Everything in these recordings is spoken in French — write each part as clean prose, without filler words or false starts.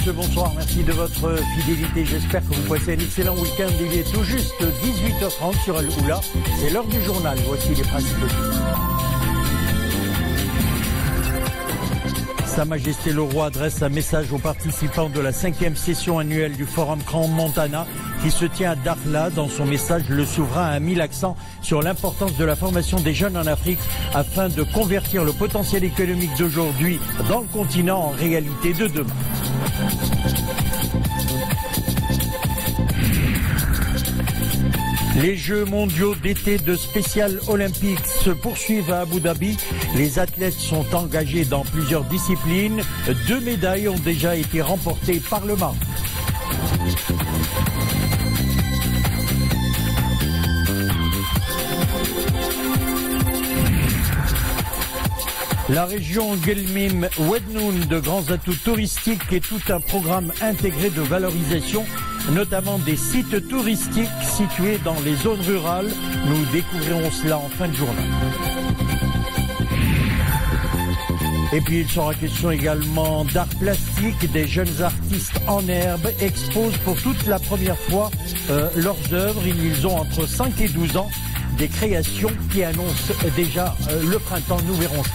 monsieur, bonsoir. Merci de votre fidélité. J'espère que vous passez un excellent week-end. Il est tout juste 18h30 sur Al-Oula. C'est l'heure du journal. Voici les principaux titres. Sa Majesté le Roi adresse un message aux participants de la 5e session annuelle du Forum Grand Montana qui se tient à Dakhla. Dans son message, le souverain a mis l'accent sur l'importance de la formation des jeunes en Afrique afin de convertir le potentiel économique d'aujourd'hui dans le continent en réalité de demain. Les Jeux mondiaux d'été de Special Olympics se poursuivent à Abu Dhabi. Les athlètes sont engagés dans plusieurs disciplines. 2 médailles ont déjà été remportées par le Maroc. La région Guelmim Wednoun de grands atouts touristiques et tout un programme intégré de valorisation, notamment des sites touristiques situés dans les zones rurales. Nous découvrirons cela en fin de journée. Et puis il sera question également d'art plastique. Des jeunes artistes en herbe exposent pour toute la première fois leurs œuvres. Ils ont entre 5 et 12 ans. Des créations qui annoncent déjà le printemps. Nous verrons cela.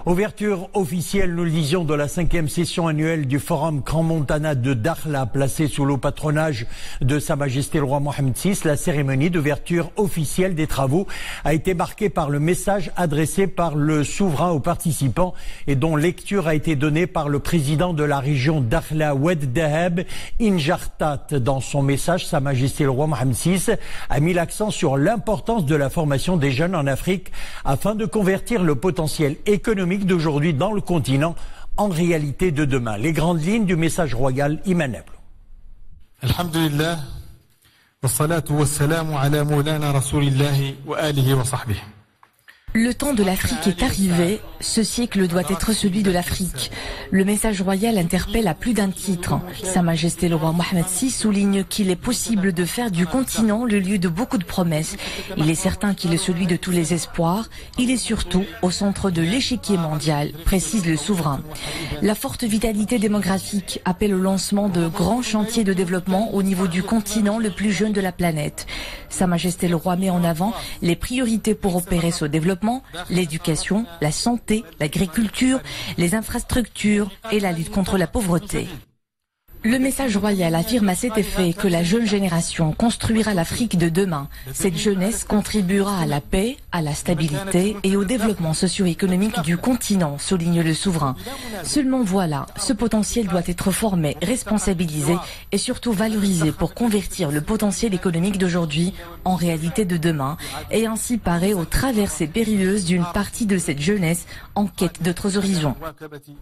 Ouverture officielle, nous le disions, de la 5e session annuelle du Forum Grand Montana de Dakhla, placée sous le patronage de Sa Majesté le Roi Mohammed VI. La cérémonie d'ouverture officielle des travaux a été marquée par le message adressé par le souverain aux participants et dont lecture a été donnée par le président de la région Dakhla, Wed Dahab Injartat. Dans son message, Sa Majesté le Roi Mohammed VI a mis l'accent sur l'importance de la formation des jeunes en Afrique afin de convertir le potentiel économique d'aujourd'hui dans le continent en réalité de demain. Les grandes lignes du message royal immanable. Alhamdulillah, wa salatu wa salamu ala moulana rasulillahi wa alihi wa sahbihi. Le temps de l'Afrique est arrivé, ce siècle doit être celui de l'Afrique. Le message royal interpelle à plus d'un titre. Sa Majesté le Roi Mohammed VI souligne qu'il est possible de faire du continent le lieu de beaucoup de promesses. Il est certain qu'il est celui de tous les espoirs. Il est surtout au centre de l'échiquier mondial, précise le souverain. La forte vitalité démographique appelle au lancement de grands chantiers de développement au niveau du continent le plus jeune de la planète. Sa Majesté le Roi met en avant les priorités pour opérer ce développement: l'éducation, la santé, l'agriculture, les infrastructures et la lutte contre la pauvreté. Le message royal affirme à cet effet que la jeune génération construira l'Afrique de demain. Cette jeunesse contribuera à la paix, à la stabilité et au développement socio-économique du continent, souligne le souverain. Seulement voilà, ce potentiel doit être formé, responsabilisé et surtout valorisé pour convertir le potentiel économique d'aujourd'hui en réalité de demain et ainsi parer aux traversées périlleuses d'une partie de cette jeunesse en quête d'autres horizons.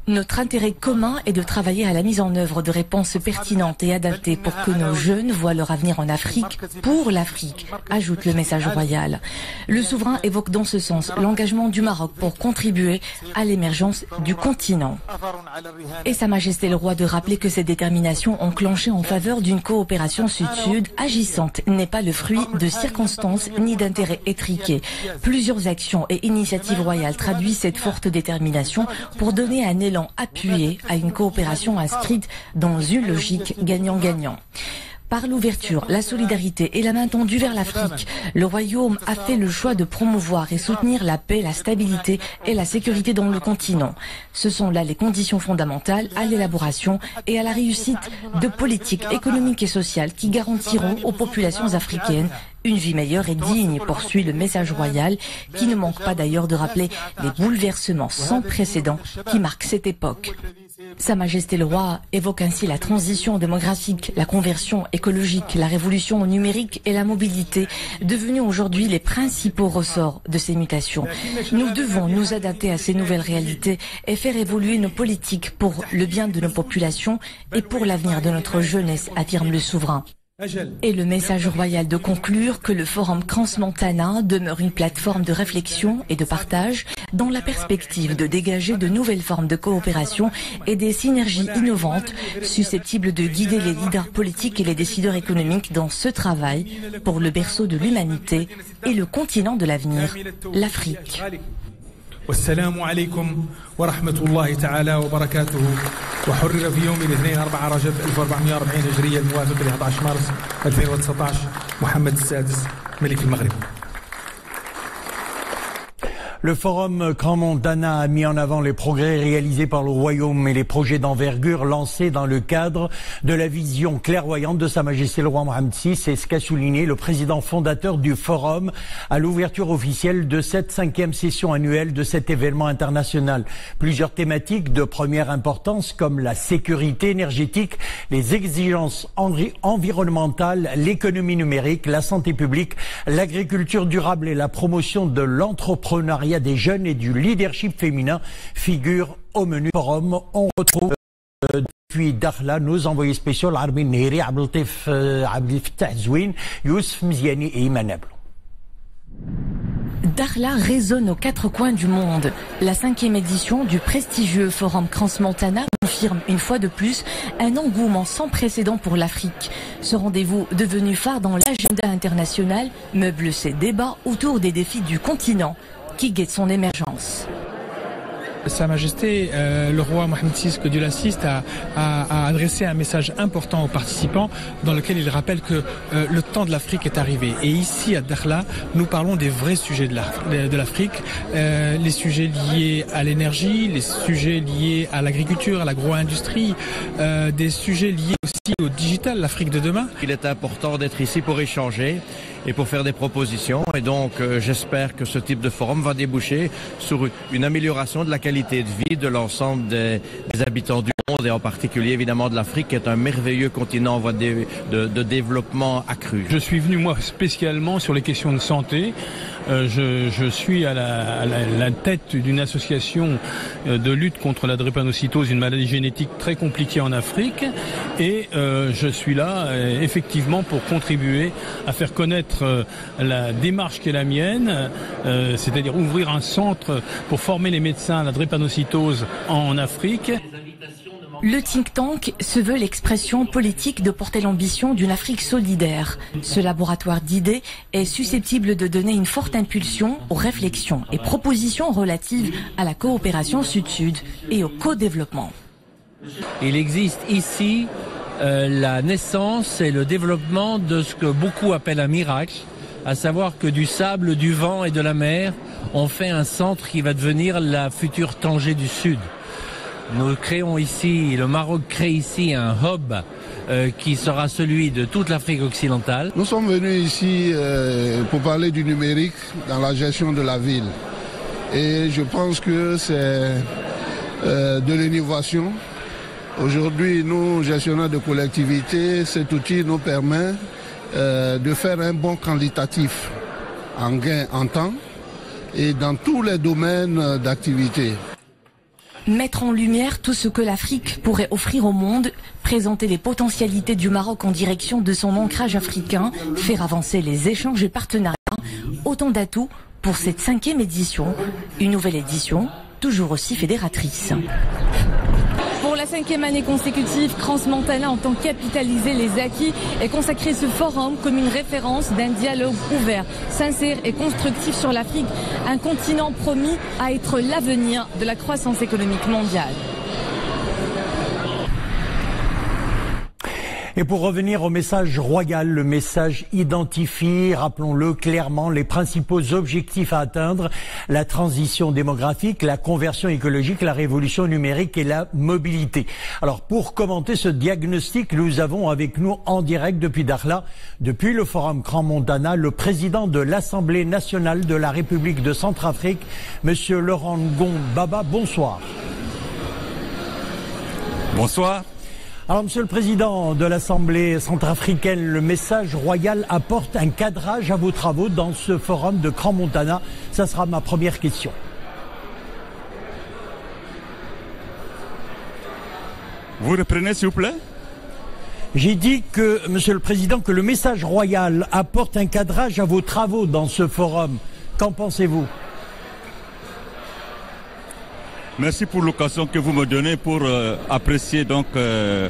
Notre intérêt commun est de travailler à la mise en œuvre de réponses pertinentes et adaptées pour que nos jeunes voient leur avenir en Afrique, pour l'Afrique, ajoute le message royal. Le souverain évoque dans ce sens l'engagement du Maroc pour contribuer à l'émergence du continent. Et Sa Majesté le Roi de rappeler que cette détermination enclenchée en faveur d'une coopération sud-sud agissante n'est pas le fruit de circonstances ni d'intérêts étriqués. Plusieurs actions et initiatives royales traduisent cette forte détermination pour donner un élan appuyé à une coopération inscrite dans une logique gagnant-gagnant. Par l'ouverture, la solidarité et la main tendue vers l'Afrique, le Royaume a fait le choix de promouvoir et soutenir la paix, la stabilité et la sécurité dans le continent. Ce sont là les conditions fondamentales à l'élaboration et à la réussite de politiques économiques et sociales qui garantiront aux populations africaines une vie meilleure et digne, poursuit le message royal, qui ne manque pas d'ailleurs de rappeler les bouleversements sans précédent qui marquent cette époque. Sa Majesté le Roi évoque ainsi la transition démographique, la conversion écologique, la révolution numérique et la mobilité, devenus aujourd'hui les principaux ressorts de ces mutations. Nous devons nous adapter à ces nouvelles réalités et faire évoluer nos politiques pour le bien de nos populations et pour l'avenir de notre jeunesse, affirme le souverain. Et le message royal de conclure que le Forum Trans-Montana demeure une plateforme de réflexion et de partage dans la perspective de dégager de nouvelles formes de coopération et des synergies innovantes susceptibles de guider les leaders politiques et les décideurs économiques dans ce travail pour le berceau de l'humanité et le continent de l'avenir, l'Afrique. والسلام عليكم ورحمة الله تعالى وبركاته. وحرر في يوم الاثنين 4 رجب 1440 هجرية الموافق ل 11 مارس 2019 محمد السادس ملك المغرب. Le forum Crans-Montana a mis en avant les progrès réalisés par le Royaume et les projets d'envergure lancés dans le cadre de la vision clairvoyante de Sa Majesté le Roi Mohammed VI. C'est ce qu'a souligné le président fondateur du forum à l'ouverture officielle de cette 5e session annuelle de cet événement international. Plusieurs thématiques de première importance comme la sécurité énergétique, les exigences environnementales, l'économie numérique, la santé publique, l'agriculture durable et la promotion de l'entrepreneuriat des jeunes et du leadership féminin figurent au menu forum. On retrouve depuis Dakhla nos envoyés spéciaux Armin Nehri, Abdeltif Abdelfattah Zouine, Youssef Mziani et Iman Ablo. Dakhla résonne aux 4 coins du monde. La 5e édition du prestigieux Forum Crans-Montana confirme une fois de plus un engouement sans précédent pour l'Afrique. Ce rendez-vous devenu phare dans l'agenda international meuble ses débats autour des défis du continent qui guette son émergence. Sa Majesté, le roi Mohammed VI, que Dieu l'assiste, a adressé un message important aux participants dans lequel il rappelle que le temps de l'Afrique est arrivé. Et ici, à Dakhla, nous parlons des vrais sujets de l'Afrique, les sujets liés à l'énergie, les sujets liés à l'agriculture, à l'agro-industrie, des sujets liés aussi au digital, l'Afrique de demain. Il est important d'être ici pour échanger et pour faire des propositions. Et donc, j'espère que ce type de forum va déboucher sur une amélioration de la qualité de vie de l'ensemble des habitants du monde et en particulier, évidemment, de l'Afrique, qui est un merveilleux continent en voie de développement accru. Je suis venu, moi, spécialement sur les questions de santé. Je suis à la tête d'une association de lutte contre la drépanocytose, une maladie génétique très compliquée en Afrique. Et je suis là, effectivement, pour contribuer à faire connaître la démarche qui est la mienne, c'est-à-dire ouvrir un centre pour former les médecins à la drépanocytose en Afrique. Le think tank se veut l'expression politique de porter l'ambition d'une Afrique solidaire. Ce laboratoire d'idées est susceptible de donner une forte impulsion aux réflexions et propositions relatives à la coopération sud-sud et au co-développement. Il existe ici la naissance et le développement de ce que beaucoup appellent un miracle, à savoir que du sable, du vent et de la mer, on fait un centre qui va devenir la future Tanger du Sud. Nous créons ici, le Maroc crée ici un hub qui sera celui de toute l'Afrique occidentale. Nous sommes venus ici pour parler du numérique dans la gestion de la ville. Et je pense que c'est de l'innovation. Aujourd'hui, nous, gestionnaires de collectivités, cet outil nous permet de faire un bond qualitatif en gain en temps et dans tous les domaines d'activité. Mettre en lumière tout ce que l'Afrique pourrait offrir au monde, présenter les potentialités du Maroc en direction de son ancrage africain, faire avancer les échanges et partenariats, autant d'atouts pour cette 5e édition, une nouvelle édition toujours aussi fédératrice. Pour la 5e année consécutive, Crans-Montana entend capitaliser les acquis et consacrer ce forum comme une référence d'un dialogue ouvert, sincère et constructif sur l'Afrique, un continent promis à être l'avenir de la croissance économique mondiale. Et pour revenir au message royal, le message identifie, rappelons-le clairement, les principaux objectifs à atteindre, la transition démographique, la conversion écologique, la révolution numérique et la mobilité. Alors pour commenter ce diagnostic, nous avons avec nous en direct depuis Dakhla, depuis le Forum Crans-Montana, le président de l'Assemblée nationale de la République de Centrafrique, Monsieur Laurent Ngon Baba. Bonsoir. Bonsoir. Alors, Monsieur le Président de l'Assemblée centrafricaine, le message royal apporte un cadrage à vos travaux dans ce forum de Crans-Montana. Ça sera ma première question. Vous reprenez, s'il vous plaît? J'ai dit que, Monsieur le Président, que le message royal apporte un cadrage à vos travaux dans ce forum. Qu'en pensez-vous? Merci pour l'occasion que vous me donnez pour apprécier donc le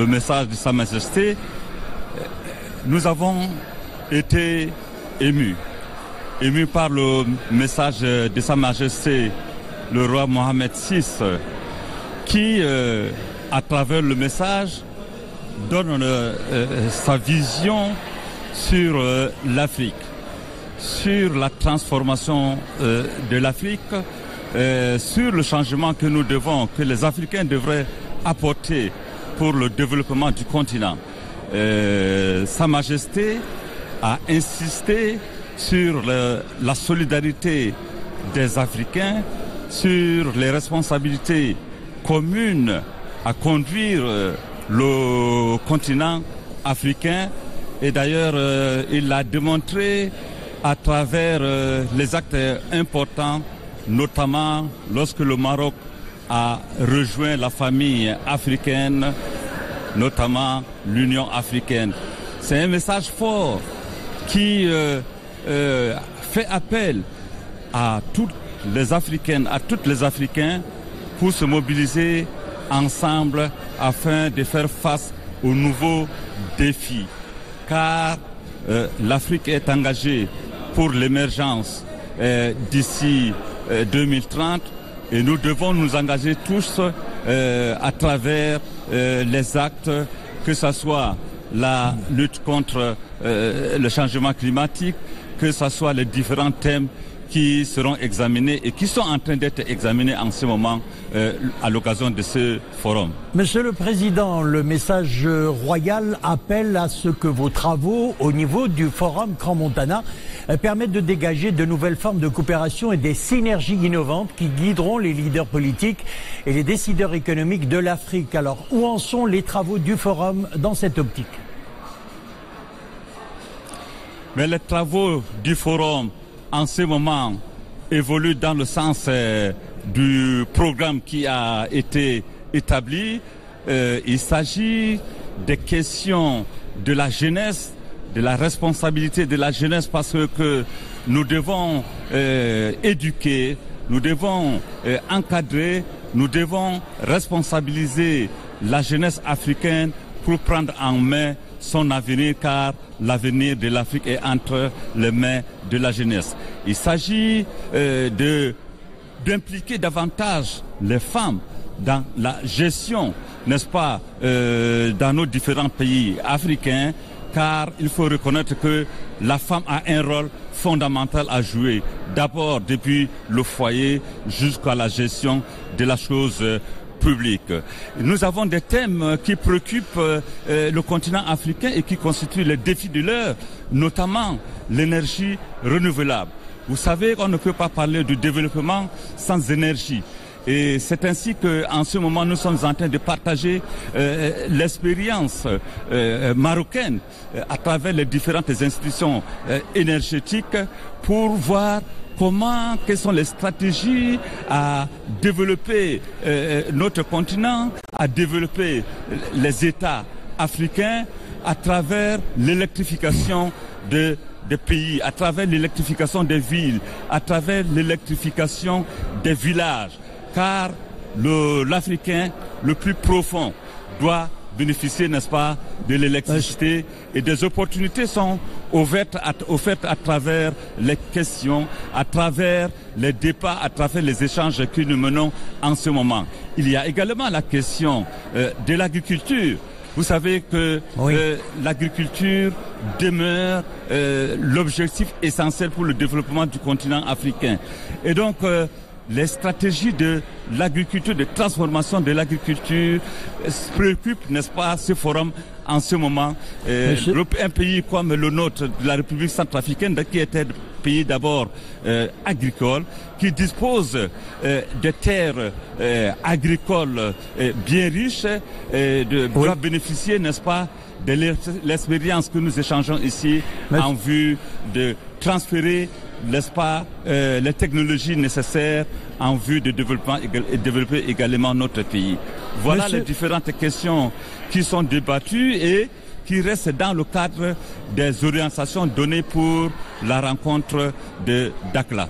message de Sa Majesté. Nous avons été émus ému par le message de Sa Majesté, le roi Mohamed VI, qui, à travers le message, donne sa vision sur l'Afrique, sur la transformation de l'Afrique, sur le changement que les Africains devraient apporter pour le développement du continent. Sa Majesté a insisté sur la solidarité des Africains, sur les responsabilités communes à conduire le continent africain. Et d'ailleurs, il l'a démontré à travers les actes importants, notamment lorsque le Maroc a rejoint la famille africaine, notamment l'Union africaine. C'est un message fort qui fait appel à toutes les Africaines, à toutes les Africains pour se mobiliser ensemble afin de faire face aux nouveaux défis. Car l'Afrique est engagée pour l'émergence d'ici 2030 et nous devons nous engager tous à travers les actes, que ce soit la lutte contre le changement climatique, que ce soit les différents thèmes qui seront examinés et qui sont en train d'être examinés en ce moment à l'occasion de ce forum. Monsieur le Président, le message royal appelle à ce que vos travaux au niveau du Forum Crans-Montana permettent de dégager de nouvelles formes de coopération et des synergies innovantes qui guideront les leaders politiques et les décideurs économiques de l'Afrique. Alors, où en sont les travaux du Forum dans cette optique? Mais les travaux du Forum en ce moment évolue dans le sens du programme qui a été établi. Il s'agit des questions de la jeunesse, de la responsabilité de la jeunesse, parce que nous devons éduquer, nous devons encadrer, nous devons responsabiliser la jeunesse africaine pour prendre en main son avenir, car l'avenir de l'Afrique est entre les mains de la jeunesse. Il s'agit d'impliquer davantage les femmes dans la gestion, n'est-ce pas, dans nos différents pays africains, car il faut reconnaître que la femme a un rôle fondamental à jouer, d'abord depuis le foyer jusqu'à la gestion de la chose public. Nous avons des thèmes qui préoccupent le continent africain et qui constituent les défis de l'heure, notamment l'énergie renouvelable. Vous savez qu'on ne peut pas parler du développement sans énergie. Et c'est ainsi qu'en ce moment, nous sommes en train de partager l'expérience marocaine à travers les différentes institutions énergétiques pour voir quelles sont les stratégies à développer notre continent, à développer les États africains à travers l'électrification des pays, à travers l'électrification des villes, à travers l'électrification des villages. Car l'Africain le plus profond doit bénéficier, n'est-ce pas, de l'électricité, et des opportunités sont offertes à travers les questions, à travers les débats, à travers les échanges que nous menons en ce moment. Il y a également la question de l'agriculture. Vous savez que l'agriculture demeure l'objectif essentiel pour le développement du continent africain. Et donc, les stratégies de l'agriculture, de transformation de l'agriculture préoccupent, n'est-ce pas, ce forum en ce moment. Un pays comme le nôtre, la République centrafricaine, qui était un pays d'abord agricole, qui dispose de terres agricoles bien riches, doit bénéficier, n'est-ce pas, de l'expérience que nous échangeons ici en vue de transférer, n'est-ce pas, les technologies nécessaires en vue de développer également notre pays. Voilà les différentes questions qui sont débattues et qui restent dans le cadre des orientations données pour la rencontre de Dakhla.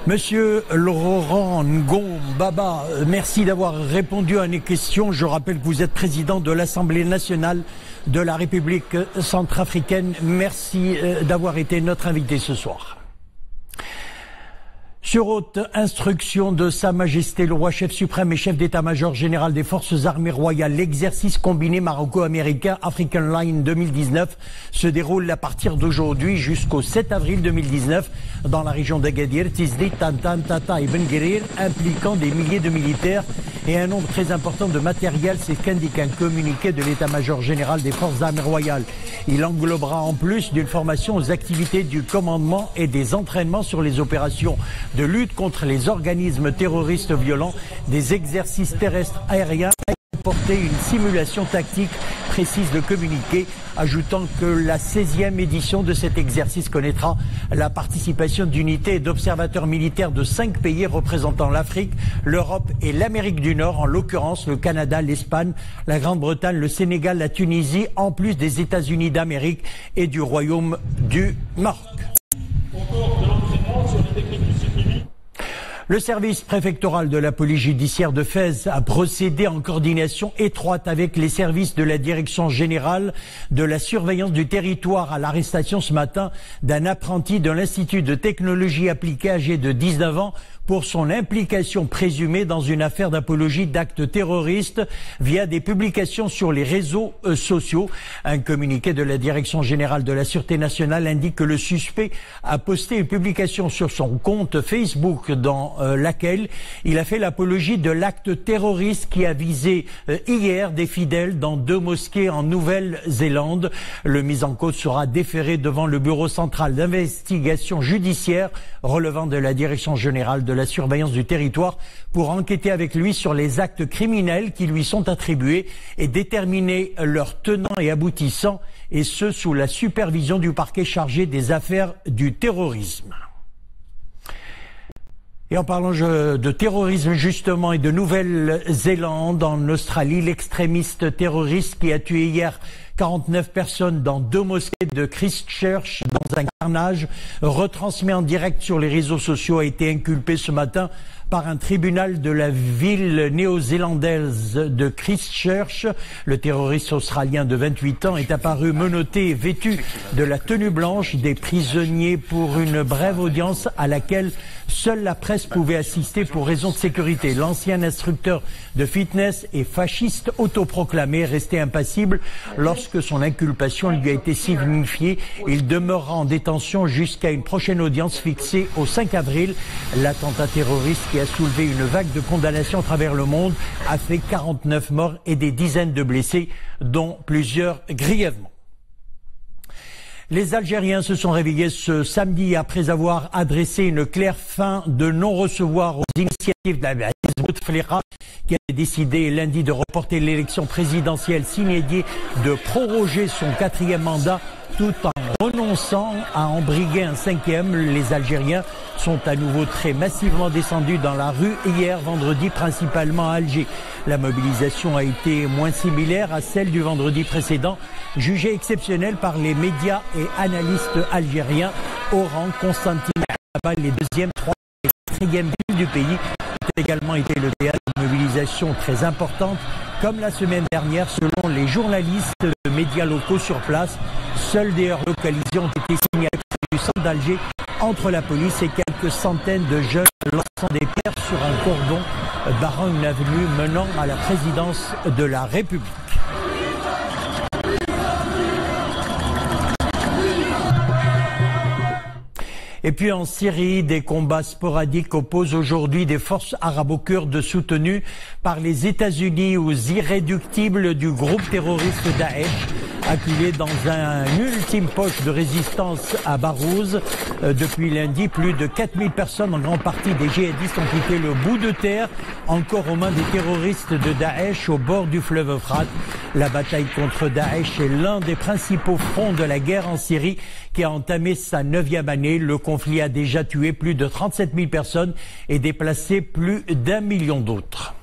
Monsieur Laurent Ngom Baba, merci d'avoir répondu à nos questions. Je rappelle que vous êtes président de l'Assemblée nationale de la République centrafricaine. Merci d'avoir été notre invité ce soir. Sur haute instruction de Sa Majesté le Roi, chef suprême et chef d'état-major général des forces armées royales, l'exercice combiné maroco-américain African Line 2019 se déroule à partir d'aujourd'hui jusqu'au 7 avril 2019 dans la région d'Agadir, Tizdi, Tantan, Tata et Ben Guerir, impliquant des milliers de militaires et un nombre très important de matériel. C'est ce qu'indique un communiqué de l'état-major général des forces armées royales. Il englobera en plus d'une formation aux activités du commandement et des entraînements sur les opérations de lutte contre les organismes terroristes violents, des exercices terrestres aériens et comporter une simulation tactique, précise le communiqué, ajoutant que la 16e édition de cet exercice connaîtra la participation d'unités et d'observateurs militaires de 5 pays représentant l'Afrique, l'Europe et l'Amérique du Nord, en l'occurrence le Canada, l'Espagne, la Grande-Bretagne, le Sénégal, la Tunisie, en plus des États-Unis d'Amérique et du Royaume du Maroc. Le service préfectoral de la police judiciaire de Fès a procédé en coordination étroite avec les services de la Direction générale de la surveillance du territoire à l'arrestation ce matin d'un apprenti de l'Institut de technologie appliquée âgé de 19 ans pour son implication présumée dans une affaire d'apologie d'actes terroristes via des publications sur les réseaux sociaux. Un communiqué de la Direction générale de la Sûreté nationale indique que le suspect a posté une publication sur son compte Facebook dans laquelle il a fait l'apologie de l'acte terroriste qui a visé hier des fidèles dans 2 mosquées en Nouvelle-Zélande. Le mis en cause sera déféré devant le Bureau central d'investigation judiciaire relevant de la Direction générale de la surveillance du territoire pour enquêter avec lui sur les actes criminels qui lui sont attribués et déterminer leurs tenants et aboutissants, et ce sous la supervision du parquet chargé des affaires du terrorisme. Et en parlant de terrorisme justement et de Nouvelle-Zélande, en Australie, l'extrémiste terroriste qui a tué hier 49 personnes dans 2 mosquées de Christchurch dans un carnage retransmis en direct sur les réseaux sociaux a été inculpé ce matin par un tribunal de la ville néo-zélandaise de Christchurch. Le terroriste australien de 28 ans est apparu menotté et vêtu de la tenue blanche des prisonniers pour une brève audience à laquelle seule la presse pouvait assister pour raison de sécurité. L'ancien instructeur de fitness et fasciste autoproclamé est resté impassible lorsque son inculpation lui a été signifiée. Il demeurera en détention jusqu'à une prochaine audience fixée au 5 avril. L'attentat terroriste qui a soulevé une vague de condamnations à travers le monde a fait 49 morts et des dizaines de blessés, dont plusieurs grièvement. Les Algériens se sont réveillés ce samedi après avoir adressé une claire fin de non-recevoir aux initiatives de la Hizb ut-Tahrir qui a décidé lundi de reporter l'élection présidentielle s'inédit, de proroger son 4e mandat tout en renonçant à embriguer un 5e. Les Algériens sont à nouveau très massivement descendus dans la rue hier vendredi, principalement à Alger. La mobilisation a été moins similaire à celle du vendredi précédent, jugée exceptionnelle par les médias et analystes algériens. Oran, Constantine, les 2e, 3e et 4e villes du pays ont également été le théâtre de mobilisation très importante. Comme la semaine dernière, selon les journalistes de médias locaux sur place, seules des heures localisées ont été signalées du centre d'Alger entre la police et quelques centaines de jeunes lançant des pierres sur un cordon barrant une avenue menant à la présidence de la République. Et puis en Syrie, des combats sporadiques opposent aujourd'hui des forces arabo-kurdes soutenues par les États-Unis aux irréductibles du groupe terroriste Daesh, acculé dans un ultime poche de résistance à Barouz. Depuis lundi, plus de 4000 personnes, en grande partie des djihadistes, ont quitté le bout de terre, encore aux mains des terroristes de Daesh au bord du fleuve Euphrate. La bataille contre Daesh est l'un des principaux fronts de la guerre en Syrie qui a entamé sa 9e année. Le conflit a déjà tué plus de 37 000 personnes et déplacé plus d'1 million d'autres.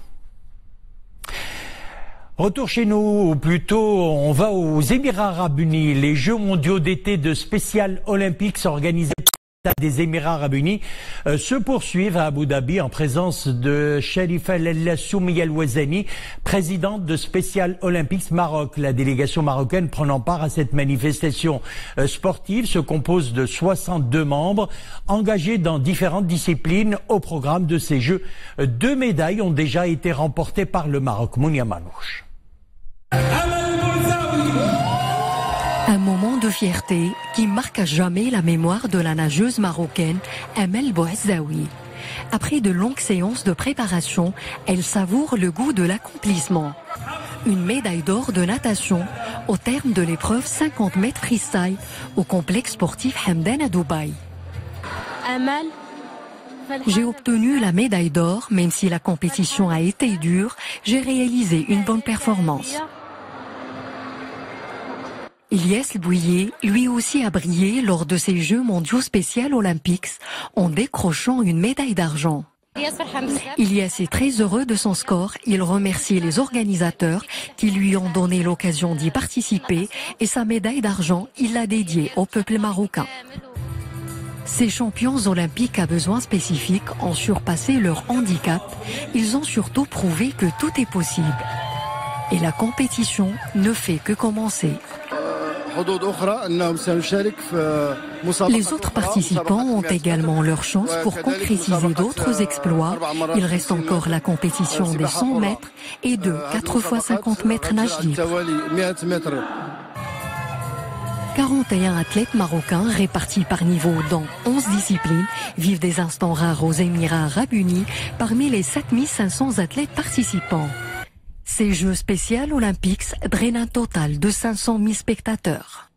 Retour chez nous, ou plutôt on va aux Émirats Arabes Unis. Les Jeux mondiaux d'été de spécial olympique sont organisés des Émirats Arabes Unis se poursuivent à Abu Dhabi en présence de Sharifa El Soumi El Ouazani, présidente de Special Olympics Maroc. La délégation marocaine prenant part à cette manifestation sportive se compose de 62 membres engagés dans différentes disciplines au programme de ces Jeux. 2 médailles ont déjà été remportées par le Maroc. Mounia Manouche. Un moment de fierté qui marque à jamais la mémoire de la nageuse marocaine Amel Bouazaoui. Après de longues séances de préparation, elle savoure le goût de l'accomplissement. Une médaille d'or de natation au terme de l'épreuve 50 mètres freestyle au complexe sportif Hamdan à Dubaï. J'ai obtenu la médaille d'or, même si la compétition a été dure, j'ai réalisé une bonne performance. Ilyes Bouillet, lui aussi a brillé lors de ces Jeux mondiaux Special Olympics en décrochant une médaille d'argent. Ilyes est très heureux de son score, il remercie les organisateurs qui lui ont donné l'occasion d'y participer et sa médaille d'argent, il l'a dédiée au peuple marocain. Ces champions olympiques à besoins spécifiques ont surpassé leur handicap, ils ont surtout prouvé que tout est possible. Et la compétition ne fait que commencer. Les autres participants ont également leur chance pour concrétiser d'autres exploits. Il reste encore la compétition des 100 mètres et de 4 x 50 mètres nage libre. 41 athlètes marocains répartis par niveau dans 11 disciplines vivent des instants rares aux Émirats Arabes Unis parmi les 7500 athlètes participants. Ces Jeux spéciaux olympiques drainent un total de 500 000 spectateurs.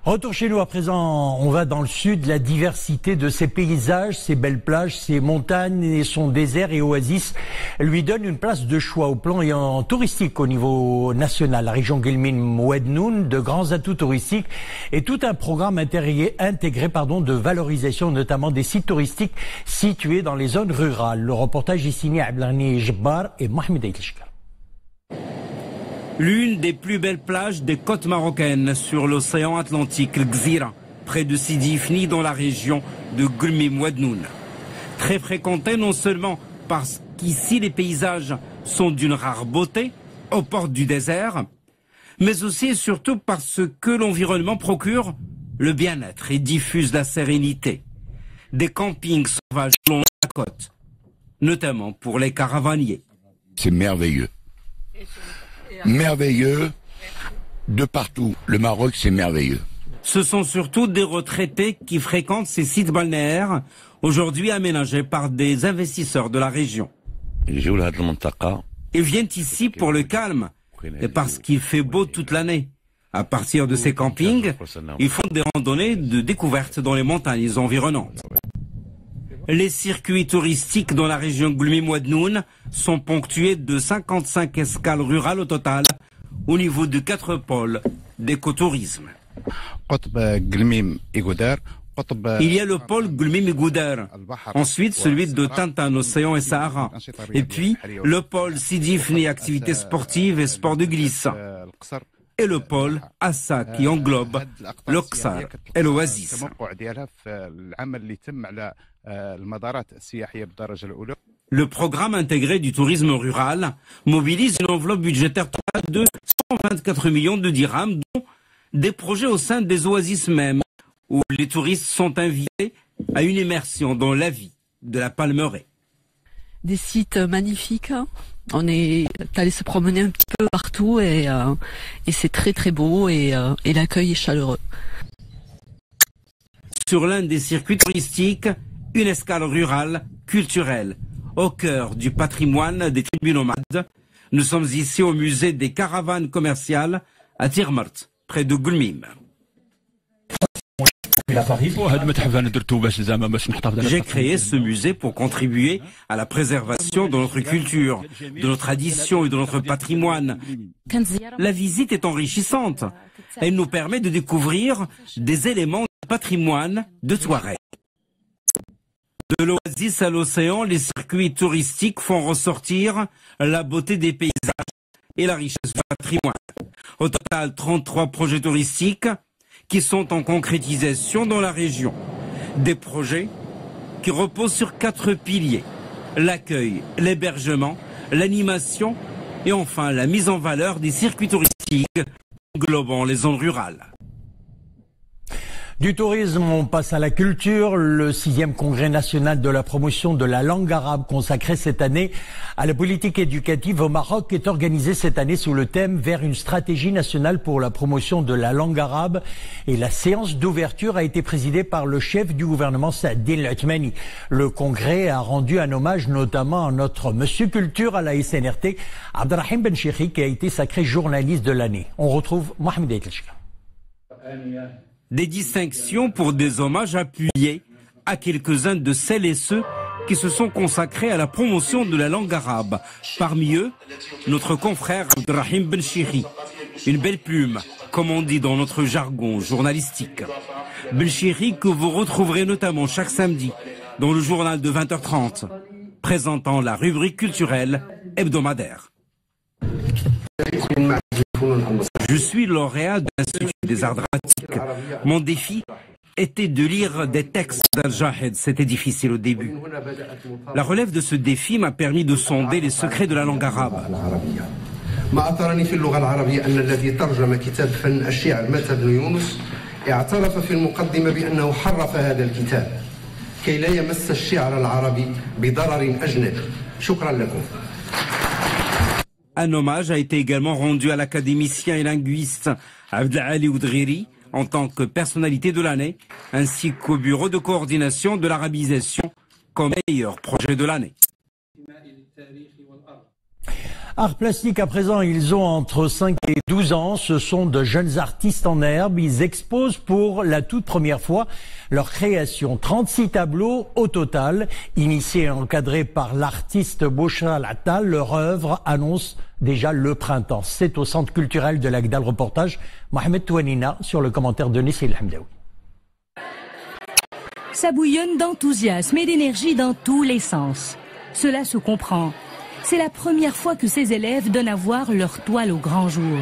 Retour chez nous à présent, on va dans le sud, la diversité de ces paysages, ces belles plages, ces montagnes et son désert et oasis lui donne une place de choix au plan touristique au niveau national. La région Guilmin-Ouadnoun, de grands atouts touristiques et tout un programme intégré de valorisation notamment des sites touristiques situés dans les zones rurales. Le reportage est signé Abdelghani Jabbar et Mohamed Aïtlishka. L'une des plus belles plages des côtes marocaines sur l'océan Atlantique, le Gzira, près de Sidi Ifni dans la région de Guilmin-Ouadnoun. Très fréquentée non seulement parce qu'ici les paysages sont d'une rare beauté, aux portes du désert, mais aussi et surtout parce que l'environnement procure le bien-être et diffuse la sérénité. Des campings sauvages long la côte, notamment pour les caravaniers. C'est merveilleux. Merveilleux de partout. Le Maroc, c'est merveilleux. Ce sont surtout des retraités qui fréquentent ces sites balnéaires, aujourd'hui aménagés par des investisseurs de la région. Ils viennent ici pour le calme et parce qu'il fait beau toute l'année. À partir de ces campings, ils font des randonnées de découverte dans les montagnes environnantes. Les circuits touristiques dans la région Guilmin-Ouadnoun sont ponctués de 55 escales rurales au total, au niveau de 4 pôles d'écotourisme. Il y a le pôle Guilmin-Igouder, ensuite celui de Tintin, Océan et Sahara, et puis le pôle Sidi Ifni, activités sportives et sports de glisse, et le pôle Assa qui englobe l'Oksar et l'Oasis. Le programme intégré du tourisme rural mobilise une enveloppe budgétaire totale de 124 millions de dirhams, dont des projets au sein des oasis même, où les touristes sont invités à une immersion dans la vie de la palmeraie. Des sites magnifiques. On est allé se promener un petit peu partout et c'est très très beau et l'accueil est chaleureux. Sur l'un des circuits touristiques, une escale rurale, culturelle, au cœur du patrimoine des tribus nomades. Nous sommes ici au musée des caravanes commerciales à Tirmart, près de Guilmin. J'ai créé ce musée pour contribuer à la préservation de notre culture, de nos traditions et de notre patrimoine. La visite est enrichissante. Elle nous permet de découvrir des éléments du patrimoine de Touareg. De l'oasis à l'océan, les circuits touristiques font ressortir la beauté des paysages et la richesse du patrimoine. Au total, 33 projets touristiques qui sont en concrétisation dans la région. Des projets qui reposent sur 4 piliers: l'accueil, l'hébergement, l'animation et enfin la mise en valeur des circuits touristiques englobant les zones rurales. Du tourisme, on passe à la culture. Le 6e congrès national de la promotion de la langue arabe consacré cette année à la politique éducative au Maroc est organisé cette année sous le thème vers une stratégie nationale pour la promotion de la langue arabe. Et la séance d'ouverture a été présidée par le chef du gouvernement Saadine Al-Othmani. Le congrès a rendu un hommage notamment à notre monsieur culture à la SNRT, Abdelrahim Benchiri, qui a été sacré journaliste de l'année. On retrouve Mohamed Aïtelchka. Des distinctions pour des hommages appuyés à quelques-uns de celles et ceux qui se sont consacrés à la promotion de la langue arabe. Parmi eux, notre confrère Abdelrahim Benchiri. Une belle plume, comme on dit dans notre jargon journalistique. Benchiri que vous retrouverez notamment chaque samedi dans le journal de 20h30, présentant la rubrique culturelle hebdomadaire. Je suis lauréat de l'Institut des arts dramatiques. Mon défi était de lire des textes d'Al-Jahed. C'était difficile au début. La relève de ce défi m'a permis de sonder les secrets de la langue arabe. Un hommage a été également rendu à l'académicien et linguiste Abdelali Oudghiri en tant que personnalité de l'année, ainsi qu'au bureau de coordination de l'arabisation comme meilleur projet de l'année. Art plastique à présent, ils ont entre 5 et 12 ans. Ce sont de jeunes artistes en herbe. Ils exposent pour la toute première fois leur création. 36 tableaux au total. Initiés et encadrés par l'artiste Bouchra Latal, leur œuvre annonce déjà le printemps. C'est au centre culturel de l'Agda. Le reportage Mohamed Touanina sur le commentaire de Nissil Hamdaoui. Ça bouillonne d'enthousiasme et d'énergie dans tous les sens. Cela se comprend. C'est la première fois que ces élèves donnent à voir leur toile au grand jour.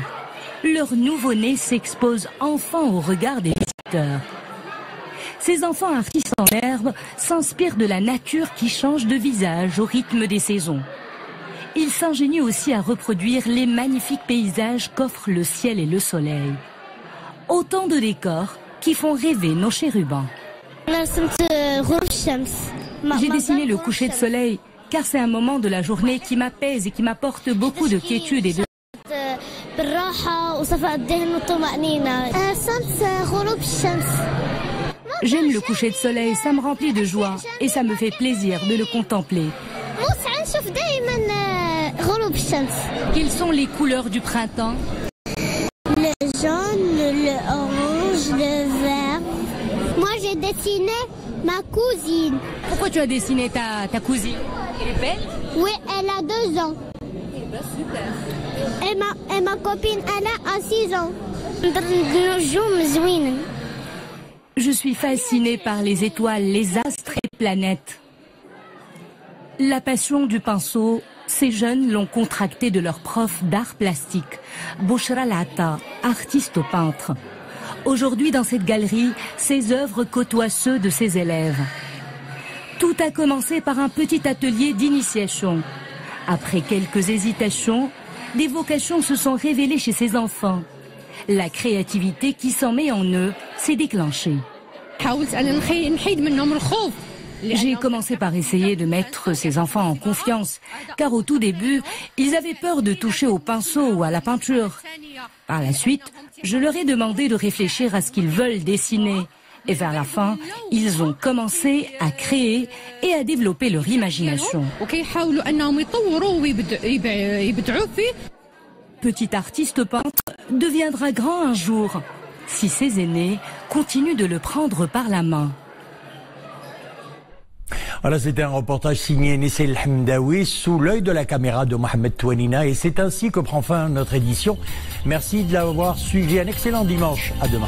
Leur nouveau-né s'expose enfin au regard des visiteurs. Ces enfants artistes en herbe s'inspirent de la nature qui change de visage au rythme des saisons. Ils s'ingénient aussi à reproduire les magnifiques paysages qu'offrent le ciel et le soleil. Autant de décors qui font rêver nos chérubins. J'ai dessiné le coucher de soleil, car c'est un moment de la journée qui m'apaise et qui m'apporte beaucoup de quiétude et de... J'aime le coucher de soleil, ça me remplit de joie et ça me fait plaisir de le contempler. Quelles sont les couleurs du printemps? Le jaune, le orange, le vert. Moi j'ai dessiné ma cousine. Pourquoi tu as dessiné ta cousine? Elle est belle? Oui, elle a 2 ans. Eh ben, super. Et ma copine, elle a 6 ans. Je suis fascinée par les étoiles, les astres et les planètes. La passion du pinceau, ces jeunes l'ont contractée de leur prof d'art plastique, Bouchra Latal, artiste peintre. Aujourd'hui, dans cette galerie, ses œuvres côtoient ceux de ses élèves. Tout a commencé par un petit atelier d'initiation. Après quelques hésitations, des vocations se sont révélées chez ces enfants. La créativité qui s'en met en eux s'est déclenchée. J'ai commencé par essayer de mettre ces enfants en confiance, car au tout début, ils avaient peur de toucher au pinceau ou à la peinture. Par la suite, je leur ai demandé de réfléchir à ce qu'ils veulent dessiner. Et vers la fin, ils ont commencé à créer et à développer leur imagination. Petit artiste peintre deviendra grand un jour, si ses aînés continuent de le prendre par la main. Voilà, c'était un reportage signé Nissil Hamdaoui sous l'œil de la caméra de Mohamed Touanina. Et c'est ainsi que prend fin notre édition. Merci de l'avoir suivi. Un excellent dimanche. À demain.